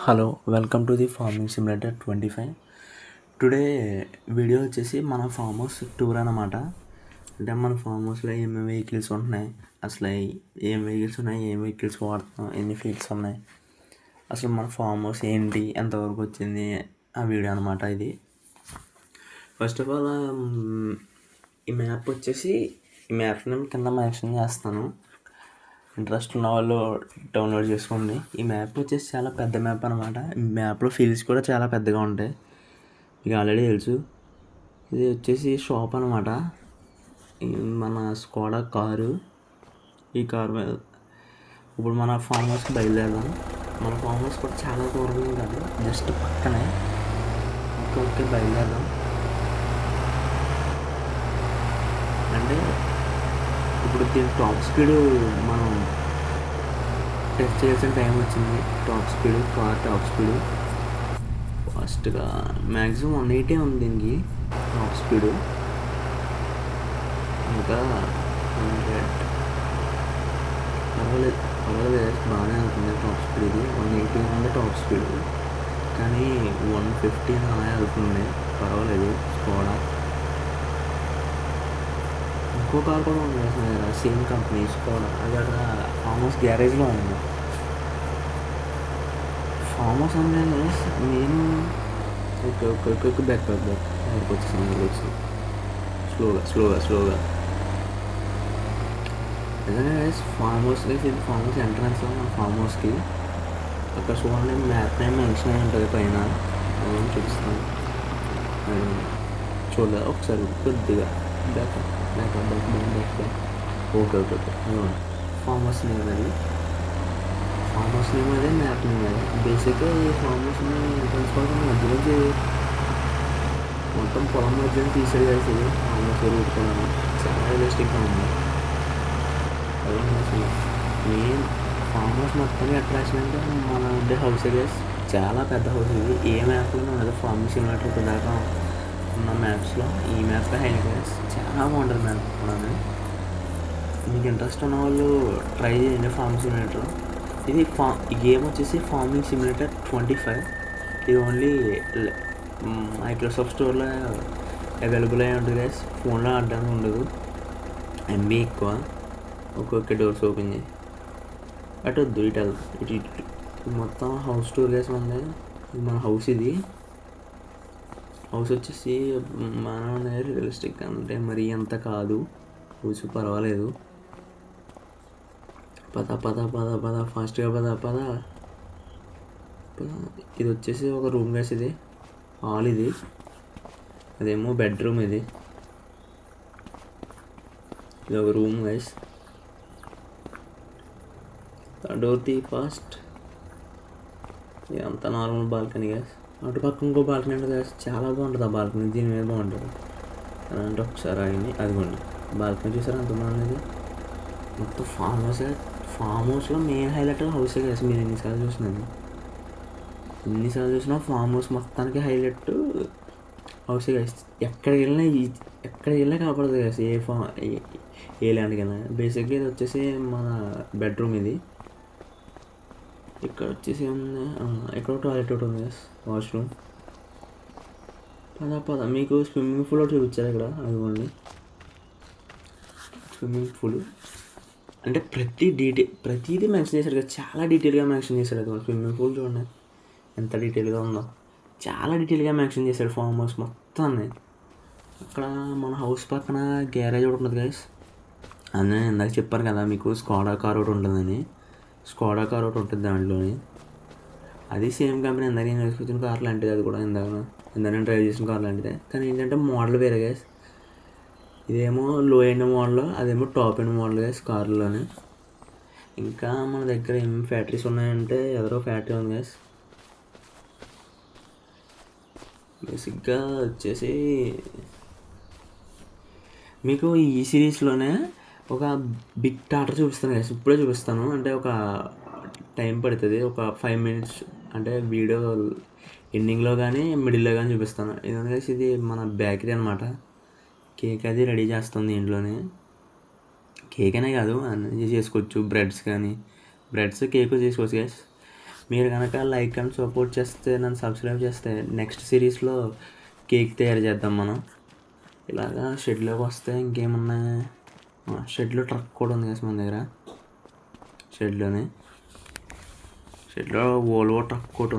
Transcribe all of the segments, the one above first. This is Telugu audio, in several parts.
Hello, welcome to the farming simulator 25. Today video వచ్చేసి మన ఫామ్ హౌస్ టూర్ అనమాట. అంటే మన ఫామ్ హౌస్లో ఏమేమి వెహికల్స్ ఉంటున్నాయి, అసలు ఏం వెహికల్స్ ఉన్నాయి, ఏం వెహికల్స్ వాడుతున్నాం, ఎన్ని ఫీట్స్ ఉన్నాయి, అసలు మన ఫామ్ హౌస్ ఏంటి, ఎంతవరకు వచ్చింది, ఆ వీడియో అనమాట ఇది. ఫస్ట్ ఆఫ్ ఆల్ ఈ మ్యాప్ వచ్చేసి ఈ మ్యాప్ని కింద మెన్షన్ చేస్తాను. ఇంట్రెస్ట్ ఉన్న వాళ్ళు డౌన్లోడ్ చేసుకోండి. ఈ మ్యాప్ వచ్చేసి చాలా పెద్ద మ్యాప్ అనమాట. ఈ మ్యాప్లో ఫీల్డ్స్ కూడా చాలా పెద్దగా ఉంటాయి, మీకు ఆల్రెడీ తెలుసు. ఇది వచ్చేసి షాప్ అనమాట. మన స్కోడా కారు. ఈ కారు మీద ఇప్పుడు మన ఫామ్ హౌస్కి బయలుదేరదాం. మన ఫామ్ హౌస్ కూడా చాలా దూరం కాదు, జస్ట్ పక్కనే. ఓకే బయలుదేరదాం. అంటే ఇప్పుడు దీని టాప్ స్పీడ్ మనం టెస్ట్ చేసిన టైం వచ్చింది. Top speed, car top speed ఫస్ట్గా మ్యాక్సిమం 180 ఉంది దీనికి టాప్ స్పీడ్. ఇంకా 100 పర్వాలేదు బాగానే అవుతుంది టాప్ స్పీడ్. ఇది 180 ఉంది టాప్ స్పీడ్, కానీ 150 అలా అవుతుంది. పర్వాలేదు. స్కోడా ఇంకో కార్ కూడా ఉంది కదా, సేమ్ కంపెనీ స్కోడా. అది అక్కడ ఫామ్ హౌస్ గ్యారేజ్లో ఉంది. ఫామ్ హౌస్ అనగానే నేను ఓకే బ్యాక్ వచ్చి స్లోగా నిజంగా ఫామ్ హౌస్ ఇది ఫామ్ హౌస్ ఎంట్రన్స్లో మన ఫామ్ హౌస్కి అక్కడ చూడండి, మ్యాప్ నేమ్ మెన్షన్ అయి ఉంటుంది పైన. చూపిస్తాను చూడలేదు ఒకసారి కొద్దిగా back. Okay farm house name అది. ఫామ్ హౌస్ నేమ్ అదే, మ్యాప్ నేమ్ అదే. బేసిక్గా ఈ ఫామ్ హౌస్ని ఎంట్రన్స్ కోసం మధ్యలోంచి మొత్తం పొలం మధ్యలో తీసాడు కలిసి ఫామ్ హౌస్ రూట్ కూడా చాలా రియలిస్టిక్గా ఉంది. అదే మెయిన్ ఫామ్ హౌస్ మొత్తానికి అట్రాక్షన్ అంటే మన ఉండే హౌస్ గైస్. చాలా పెద్ద హౌస్ ఇది. ఏ మ్యాప్లో ఉండదు ఫార్మింగ్ సిమ్యులేటర్ ఇప్పుడు దాకా ఉన్న మ్యాప్స్లో ఈ మ్యాప్ హైలైట్స్. చాలా బాగుంటుంది మ్యాప్ కూడా. మీకు ఇంట్రెస్ట్ ఉన్న వాళ్ళు ట్రై చేయండి ఫార్మింగ్ సిమ్యులేటర్. ఇది ఈ గేమ్ వచ్చేసి ఫార్మింగ్ సిమ్యులేటర్ 25. ఇది ఓన్లీ మైక్రోసాఫ్ట్ స్టోర్లో అవైలబుల్ అయి ఉంటుంది గైస్. ఫోన్లో ఆడడానికి ఉండదు, ఎంబీ ఎక్కువ. ఒక్కొక్క డోర్స్ ఓపెన్ చేయి అటు వద్దు, ఇటు మొత్తం హౌస్ టూర్ గైస్ ఉంది. ఇది మన హౌస్. ఇది హౌస్ వచ్చేసి మన రియలిస్టిక్ అంటే మరీ అంత కాదు హౌస్, పర్వాలేదు. పద ఫాస్ట్గా పద. ఇది వచ్చేసి ఒక రూమ్ గైస్. ఇది హాల్, ఇది అదేమో బెడ్రూమ్. ఇది ఒక రూమ్ గైస్. డోర్ తీ ఫాస్ట్. ఇదంతా నార్మల్ బాల్కనీ గైస్. అటు పక్క ఇంకో బాల్కనీ ఉంటుంది గైస్, చాలా బాగుంటుంది ఆ బాల్కనీ. దీని మీద బాగుంటుంది అంటే ఒకసారి అయింది. అదిగోండి బాల్కనీ చూసారా అంత బాగుంది. మొత్తం ఫామ్ హౌస్లో మెయిన్ హైలైట్ హౌసే గైస్. మీరు ఎన్నిసార్లు చూసినా ఫామ్ హౌస్ మొత్తానికి హైలైట్ హౌసే గైస్. ఎక్కడికి వెళ్ళినా కాపాడదు గైస్. ఏ ల్యాండ్కి వెళ్ళినా. బేసిక్గా ఇది వచ్చేసి మన బెడ్రూమ్. ఇది ఇక్కడ వచ్చేసి ఏముంది, ఇక్కడ టాయిలెట్ ఒకటి ఉంది గైస్, వాష్రూమ్. పద మీకు స్విమ్మింగ్ పూల్ ఒకటి చూపించారు ఇక్కడ. అదిగోండి స్విమ్మింగ్ పూల్. అంటే ప్రతిదీ మెన్షన్ చేశారు కదా, చాలా డీటెయిల్గా మెన్షన్ చేశాడు. అది స్విమ్మింగ్ పూల్ చూడండి ఎంత డీటెయిల్గా ఉందో. చాలా డీటెయిల్గా మెన్షన్ చేశాడు ఫామ్ హౌస్ మొత్తాన్ని. అక్కడ మన హౌస్ పక్కన గ్యారేజ్ ఒకటి ఉంటుంది గైస్. అదే ఇందాక చెప్పాను కదా మీకు, స్కోడా కార్ ఒకటి ఉంటుందని. స్కోడా కార్ ఒకటి ఉంటుంది దాంట్లోని. అది సేమ్ కంపెనీ ఇందాక నేను వేసుకొచ్చిన కార్ లాంటిది. అది కూడా ఇందాక నేను డ్రైవ్ చేసిన కార్ లాంటిదే, కానీ ఏంటంటే మోడల్ వేరే గైస్. ఇదేమో లో ఎండ్ మోడల్, అదేమో టాప్ ఎండ్ మోడల్ గైస్ కార్లోనే. ఇంకా మన దగ్గర ఏం ఫ్యాక్టరీస్ ఉన్నాయంటే ఎవరో ఫ్యాక్టరీ ఉంది గైస్. బేసిక్గా వచ్చేసి మీకు ఈ సిరీస్లోనే ఒక బిగ్ టాటర్ చూపిస్తాను గైస్. ఇప్పుడే చూపిస్తాను, అంటే ఒక టైం పడుతుంది, ఒక 5 minutes. అంటే వీడియో ఎండింగ్లో కానీ మిడిల్లో కానీ చూపిస్తాను. ఎందుకంటే ఇది మన బేకరీ అనమాట. కేక్ అది రెడీ చేస్తుంది ఇంట్లోనే. కేక్ అనే కాదు అన్నీ చేసుకోవచ్చు. బ్రెడ్స్ కేక్ చేసుకోవచ్చు గైస్. మీరు కనుక లైక్ అండ్ సపోర్ట్ చేస్తే, నన్ను సబ్స్క్రైబ్ చేస్తే నెక్స్ట్ సిరీస్లో కేక్ తయారు చేద్దాం మనం. ఇలాగా షెడ్లోకి వస్తే ఇంకేమున్నాయి, షెడ్లో ట్రక్ కూడా ఉంది కదా మన దగ్గర. షెడ్లో ఓల్వో ట్రక్ ఒకటి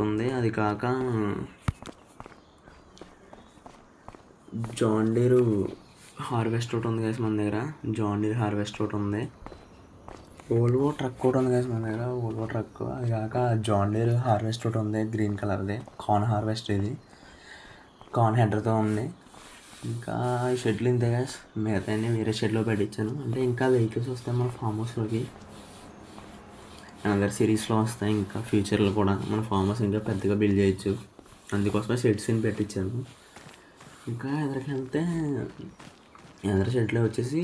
ఉంది. అది కాక జాన్ డీర్ హార్వెస్ట్ ఒకటి ఉంది కదా మన దగ్గర. ఒకటి ఉంది. ఓల్వో ట్రక్ ఒకటి ఉంది కదా మన దగ్గర. అది కాక జాన్ డీర్ హార్వెస్ట్ ఒకటి ఉంది, గ్రీన్ కలర్ది. కార్న్ హార్వెస్ట్, ఇది కార్న్ హెడర్తో ఉంది. ఇంకా ఈ షెడ్లు ఇంతే గ్యాస్. మిగతా వేరే షెడ్లో పెట్టించాను. అంటే ఇంకా వెహికల్స్ వస్తాయి మన ఫామ్ హౌస్లోకి, అనదర్ సిరీస్లో వస్తాయి. ఇంకా ఫ్యూచర్లో కూడా మన ఫామ్ హౌస్ ఇంకా పెద్దగా బిల్డ్ చేయొచ్చు. అందుకోసమే షెడ్స్ని పెట్టించాను. ఇంకా ఎదురుకెళ్తే ఎదురు షెడ్లో వచ్చేసి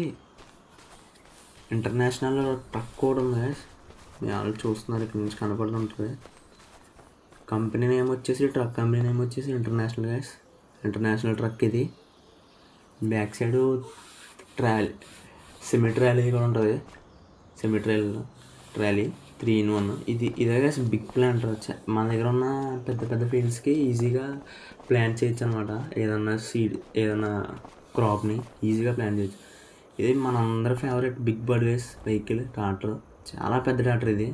ఇంటర్నేషనల్ ట్రక్ కూడా ఉంది గ్యాస్. మీరు ఆల్రెడీ చూస్తున్నారు, ఇక్కడ నుంచి కనపడుతుంటుంది. కంపెనీ నేమ్ వచ్చేసి ఇంటర్నేషనల్ గ్యాస్. ఇంటర్నేషనల్ ట్రక్ ఇది. బ్యాక్ సైడ్ సెమీ ట్రాలీ కూడా ఉంటుంది. Trolley 3-in-1. ఇదే గ్యాస్ బిగ్ ప్లాంటర్. మన దగ్గర ఉన్న పెద్ద ఫీల్డ్స్కి ఈజీగా ప్లాంట్ చేయొచ్చు అనమాట. ఏదన్నా క్రాప్ని ఈజీగా ప్లాంట్ చేయొచ్చు. ఇది మనందరి ఫేవరెట్ బిగ్ బడ్వేస్ వెహికల్, ట్రాక్టర్. చాలా పెద్ద ట్రాక్టర్ ఇది,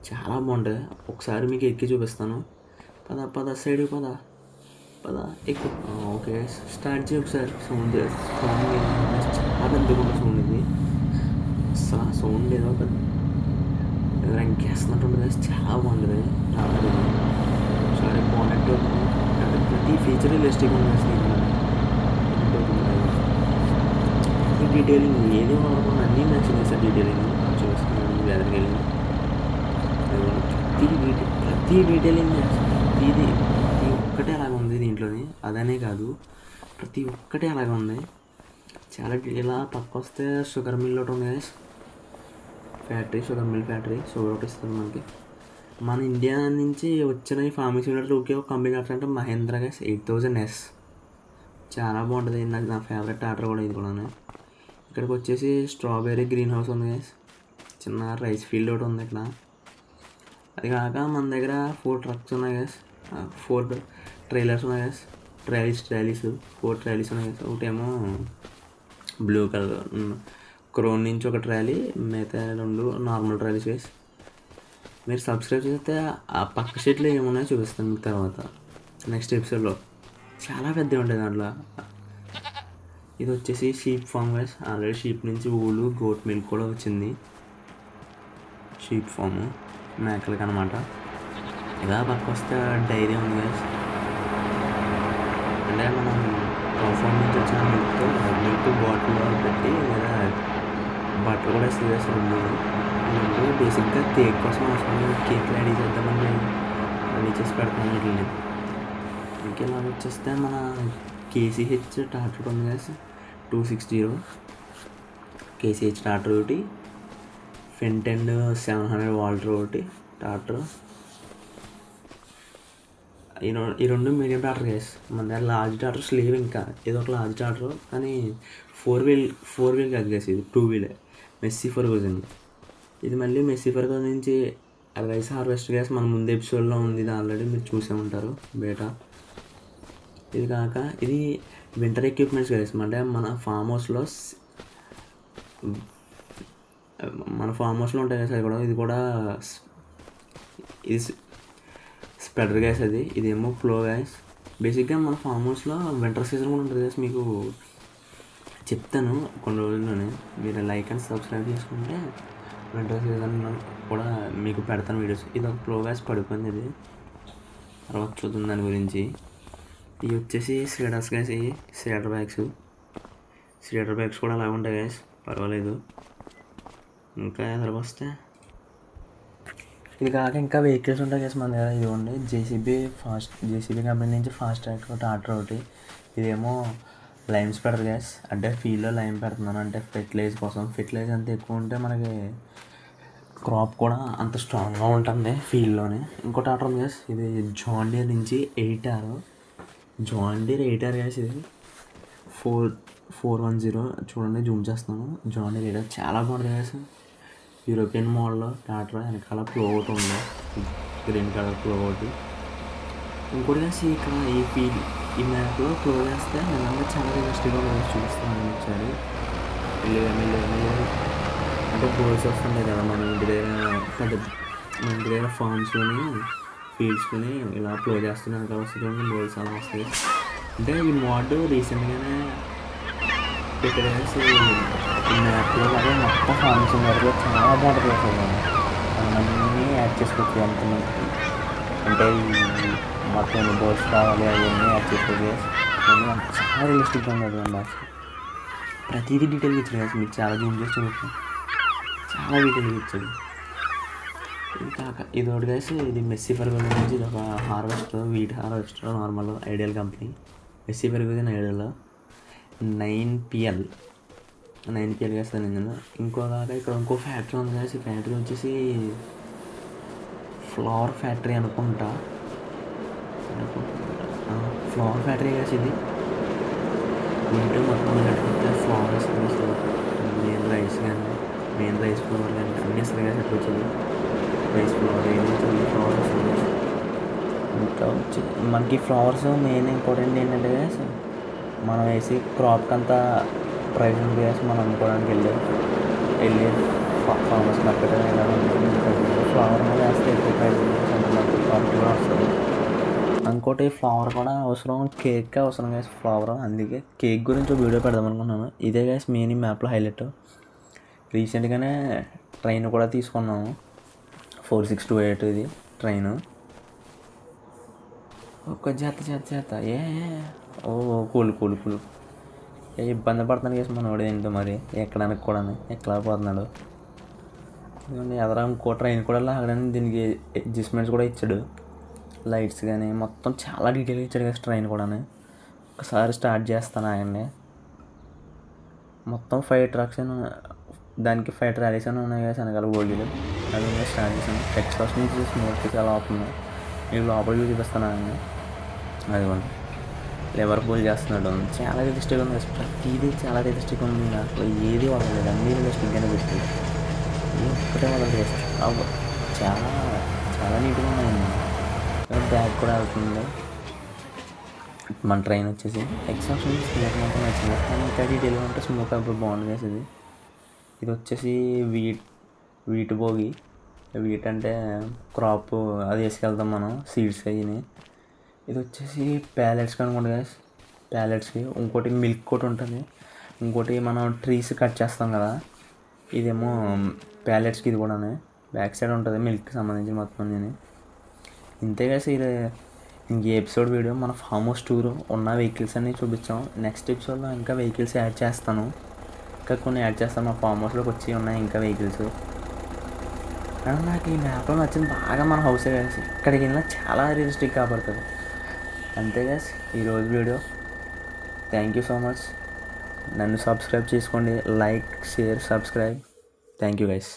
చాలా బాగుంటుంది. ఒకసారి మీకు ఎక్కి చూపిస్తాను. పద సైడ్ పద ఎక్కువ. ఓకే, స్టార్ట్ చేయి ఒకసారి. సౌండ్ చాలా పెద్దగా ఉంటుంది సౌండ్. ఇది అసలు సౌండ్ ఏదో పెద్ద రంకేస్తున్నట్టు ఉంటుంది. చాలా బాగుంటుంది ట్రాక్టర్ ఇది. ఒకసారి బాగున్నట్టు ప్రతి ఫీచర్ లిస్టింగ్ ఉంది. ఈ డీటెయిలింగ్ ఏది వాడకుండా అన్నీ మెన్షన్ చేస్తారు. డీటెయిలింగ్ చూస్తున్నాను, వెదర్కి వెళ్ళి ప్రతి డీటెయిలింగ్ ప్రతి ఒక్కటే అలాగ ఉంది దీంట్లోని. అదనే కాదు, ప్రతి ఒక్కటే అలాగ ఉంది. చాలా ఇలా పక్క వస్తే షుగర్ మిల్ ఒకటి ఉంది gas. Sugar mill factory. Sugar ఒకటి ఇస్తుంది మనకి. మన ఇండియా నుంచి వచ్చిన ఈ ఫార్మింగ్ సిమిలర్ ఒక కంపెనీ అంటే మహేంద్ర గ్యాస్ 8000S. చాలా బాగుంటుంది. నా ఫేవరెట్ ఆర్డర్ కూడా ఇది కూడా. ఇక్కడికి వచ్చేసి స్ట్రాబెర్రీ గ్రీన్ హౌస్ ఉంది గ్యాస్. చిన్న రైస్ ఫీల్డ్ ఒకటి ఉంది ఇక్కడ. అది కాక మన దగ్గర 4 ట్రక్స్ ఉన్నాయి గ్యాస్. 4 ట్రైలర్స్ ఉన్నాయి గ్యాస్. ట్రాలీస్ 4 ట్రాలీస్ ఉన్నాయి గ్యాస్. ఒకటేమో బ్లూ కలర్ క్రోన్ నుంచి ఒక ట్రాలీ, మిగతా 2 నార్మల్ ట్రాలీస్ గ్యాస్. మీరు సబ్స్క్రైబ్ చేస్తే ఆ పక్క షీట్లో ఏమున్నాయో చూపిస్తాను మీకు తర్వాత నెక్స్ట్ ఎపిసోడ్లో. చాలా పెద్దగా ఉంటుంది దాంట్లో. ఇది వచ్చేసి sheep form gas. Already sheep నుంచి ఊలు, గోట్ మిల్క్ కూడా వచ్చింది. షీప్ ఫామ్ మేకలకి అనమాట. ఇలా పక్క వస్తే డైరీ ఉంది గ్యాస్. అంటే మనం ఫామ్ నుంచి వచ్చిన మిల్క్ బాటిల్లో పెట్టి లేదా బటర్ కూడా ఇస్తుంది గ్యాస్. రెండు బేసిక్గా కేక్ కోసం అవసరం. కేక్ రెడీ చేద్దామని రెడీ చేసి పెడతాను వీటిని. ఇంకెలా వచ్చేస్తే మన కేసీహెచ్ ట్రాక్టర్ ఉంది గ్యాస్. 260 కేసీహెచ్ ట్రాక్టర్ ఒకటి. ఫెంటెండ్ 700 వాల్టర్ ఒకటి ట్రాక్టర్. ఈ 2 మీడియం ట్రాక్టర్ గ్యాస్. మన దగ్గర లార్జ్ ట్రాక్టర్స్ లేవు. ఇంకా ఏదో ఒక లార్జ్ ట్రాక్టర్, కానీ 4 వీల్ కాదు గ్యాస్. ఇది 2 వీలే. Massey Ferguson. ఇది మళ్ళీ మెస్సీ ఫర్గూసన్ నుంచి రైస్ హార్వెస్ట్ గ్యాస్. మన ముందు ఎపిసోడ్లో ఉంది, ఇది ఆల్రెడీ మీరు చూసే ఉంటారు బేటా. ఇది కాక ఇది వింటర్ ఎక్విప్మెంట్స్ గ్యాస్. అంటే మన ఫామ్ హౌస్లో ఉంటాయి గ్యాస్. అది కూడా ఇది స్ప్రెడర్ గ్యాస్. ఇదేమో ఫ్లో గ్యాస్. బేసిక్గా మన ఫామ్ హౌస్లో వింటర్ సీజన్ కూడా ఉంటుంది గ్యాస్. మీకు చెప్తాను కొన్ని రోజుల్లోనే. మీరు లైక్ అండ్ సబ్స్క్రైబ్ చేసుకుంటే వింటర్ సీజన్ కూడా మీకు పెడతాను వీడియోస్. ఇది ఒక ఫ్లో గ్యాస్ పడిపోయింది. ఇది తర్వాత చూద్దాం దాని గురించి. ఇవి వచ్చేసి సీడర్స్ గ్యాస్. ఇవి సీడర్ బ్యాగ్స్ కూడా అలా ఉంటాయి గ్యాస్, పర్వాలేదు. ఇంకా ఎదురు వస్తే ఇది కాక ఇంకా వెహికల్స్ ఉంటాయి గ్యాస్ మన దగ్గర. ఇదిగోండి జేసీబీ కంపెనీ నుంచి ఫాస్ట్ ట్రాక్ ట్రాక్టర్ ఒకటి. ఇదేమో లైమ్ స్ప్రెడర్ గ్యాస్. అంటే ఫీల్డ్లో లైమ్ పెడుతున్నాను, అంటే ఫెర్టిలైజర్ కోసం. ఫెర్టిలైజర్ అంత ఎక్కువ ఉంటే మనకి క్రాప్ కూడా అంత స్ట్రాంగ్గా ఉంటుంది ఫీల్డ్లోనే. ఇంకో ట్రాక్టర్ ఉంది గ్యాస్. ఇది జాన్ డీర్ నుంచి 8R గ్యాస్. ఇది 410 చూడండి, జూమ్ చేస్తున్నాను. జాన్ డీర్ 8R చాలా బాగుంటుంది గ్యాస్. యూరోపియన్ మోడల్లో టాటా వెనకాల ప్లో ఒకటి ఉంది, గ్రీన్ కలర్ ప్లో ఒకటి. ఇంకోటి కలిసి ఇక్కడ ఈ మ్యాప్లో ప్లో చేస్తే నిజంగా చాలా రియలిస్టిక్గా చూపిస్తాను ఒకసారి. మెల్లిగా అంటే బోల్స్ వస్తుంటాయి కదా మన ఇంటి దగ్గర ఫార్మ్స్లోని ఫీల్డ్స్లోని ఇలా ప్లో చేస్తున్నాను కదా వస్తుంది బోల్స్ అలా వస్తాయి. అంటే ఈ మోడ్ రీసెంట్గానే పెట్టేసి ఈ మ్యాప్లో అలాగే మొత్తం ఫార్మ్స్ ఉన్నప్పుడు చాలా బాగుంటుంది అసలు. అన్నీ యాడ్ చేసుకోవచ్చు అంతమంది, అంటే ఈ మొత్తం బోల్స్ కావాలి అవన్నీ యాడ్ చేసుకోవచ్చు. చాలా రియలిస్టిక్గా ఉండదు అసలు. ప్రతిదీ డీటెయిల్గా ఇచ్చాడు కదా, మీకు చాలా జూమ్ చేసి చూడటం చాలా డీటెయిల్గా ఇచ్చాడు. ఇంకా ఇది ఒకటి కలిసి ఇది మెస్సీ ఫెర్గుసన్ నుంచి ఇది ఒక harvester, wheat harvester normal ideal company. Massey Ferguson ideal 9PL వేస్తుంది నేను. ఇంకోలాగా ఇక్కడ ఇంకో ఫ్యాక్టరీ ఉంది కలిసి ఫ్యాక్టరీ వచ్చేసి ఫ్లవర్ ఫ్యాక్టరీ అనుకుంటా, ఫ్లవర్ ఫ్యాక్టరీ కలిసి ఇది వీటి మొత్తం పెట్టుకుంటే ఫ్లవర్స్ మెయిన్ రైస్ ఫ్లవర్ కానీ అన్నీ అసలు కలిసి ఎట్లా వచ్చింది రైస్ ఫ్లవర్ ఫ్లవర్స్. ఇంకా వచ్చి మనకి ఫ్లవర్స్ మెయిన్ ఇంపార్టెంట్ ఏంటంటే మనం వేసి క్రాప్కి అంతా ప్రైస్ ఉంది వేసి మనం అమ్ముకోవడానికి వెళ్ళి ఫార్మర్స్ మార్కెట్ ఎలా ఉంటుంది ఫ్లవర్ మీద వేస్తే ఎక్కువ ప్రైస్ క్రాప్ కూడా వస్తుంది. ఇంకోటి ఫ్లవర్ కూడా అవసరం, కేక్ అవసరం గ్యాస్ ఫ్లవర్, అందుకే కేక్ గురించి ఒక వీడియో పెడదాం అనుకున్నాను. ఇదే గ్యాస్ మెయిన్ ఈ మ్యాప్లో హైలైట్. రీసెంట్గానే ట్రైన్ కూడా తీసుకున్నాము 4628 ఇది ట్రైన్. ఒక్క చేత కూల్ ఇబ్బంది పడుతున్నాడు కేసు మనోడు ఏంటో మరి ఎక్కడానికి కూడా ఎక్కలేకపోతున్నాడు. ఎదరా ఇంకో ట్రైన్ కూడా లాగడానికి దీనికి అడ్జస్ట్మెంట్స్ కూడా ఇచ్చాడు, లైట్స్ కానీ మొత్తం చాలా డీటెయిల్గా ఇచ్చాడు కదా ట్రైన్ కూడా. ఒకసారి స్టార్ట్ చేస్తాను ఆయన్ని. మొత్తం 5 ట్రక్స్ దానికి 5 ట్రాలీస్ అని ఉన్నాయి కదా వెనకాల బోగీలు, అది స్టార్ట్ చేశాను. ఎక్స్పాస్ట్ నుంచి స్మూత్ చాలా అవుతుంది. మీకు లోపలికి చూపిస్తాను ఆయన్ని. అదిగోండి లివర్పూల్ చేస్తున్నాడు, చాలా రియలిస్టిక్గా ఉంది. ప్రతిదీ చాలా రియలిస్టిక్గా ఉంది, అసలు ఏది వదలలేదు, అన్నీ రియలిస్టిక్గానే పెట్టింది. ఒక్కటే వదలదు, చాలా చాలా నీట్గా ఉన్నాయండి. బ్యాగ్ కూడా వెళ్తుంది. మన ట్రైన్ వచ్చేసి ఎగ్జామ్స్ స్మోక్ అంటే నచ్చింది, కానీ ఇంకా డీటెయిల్గా ఉంటే స్మోక్ అప్పుడు బాగుంటుంది వేసేది. ఇది వచ్చేసి వీట్ భోగి. వీట్ అంటే క్రాప్ అది వేసుకెళ్తాం మనం, సీడ్స్ అయ్యి. ఇది వచ్చేసి ప్యాలెట్స్కి అనుకోండి గ్యాస్, ప్యాలెట్స్కి. ఇంకోటి మిల్క్ కూడా ఉంటుంది, ఇంకోటి మనం ట్రీస్ కట్ చేస్తాం కదా, ఇదేమో ప్యాలెట్స్కి. ఇది కూడా బ్యాక్ సైడ్ ఉంటుంది మిల్క్కి సంబంధించి మొత్తం. నేను ఇంతే గ్యాస్. ఇది ఇంక ఎపిసోడ్ వీడియో మన ఫామ్ హౌస్ టూర్ ఉన్న వెహికల్స్ అన్నీ చూపించాం. నెక్స్ట్ ఎపిసోడ్లో ఇంకా వెహికల్స్ యాడ్ చేస్తాను, ఇంకా కొన్ని యాడ్ చేస్తాను. మా ఫామ్ హౌస్లోకి వచ్చి ఉన్నాయి ఇంకా వెహికల్స్. కానీ నాకు ఈ మ్యాప్లో నచ్చింది బాగా మన హౌసే కలిసి, ఇక్కడికి వెళ్ళినా చాలా రియలిస్టిక్ కాబడుతుంది. అంతే గైస్ ఈరోజు video. Thank you so much. నన్ను సబ్స్క్రైబ్ చేసుకోండి, like, share, subscribe. Thank you guys.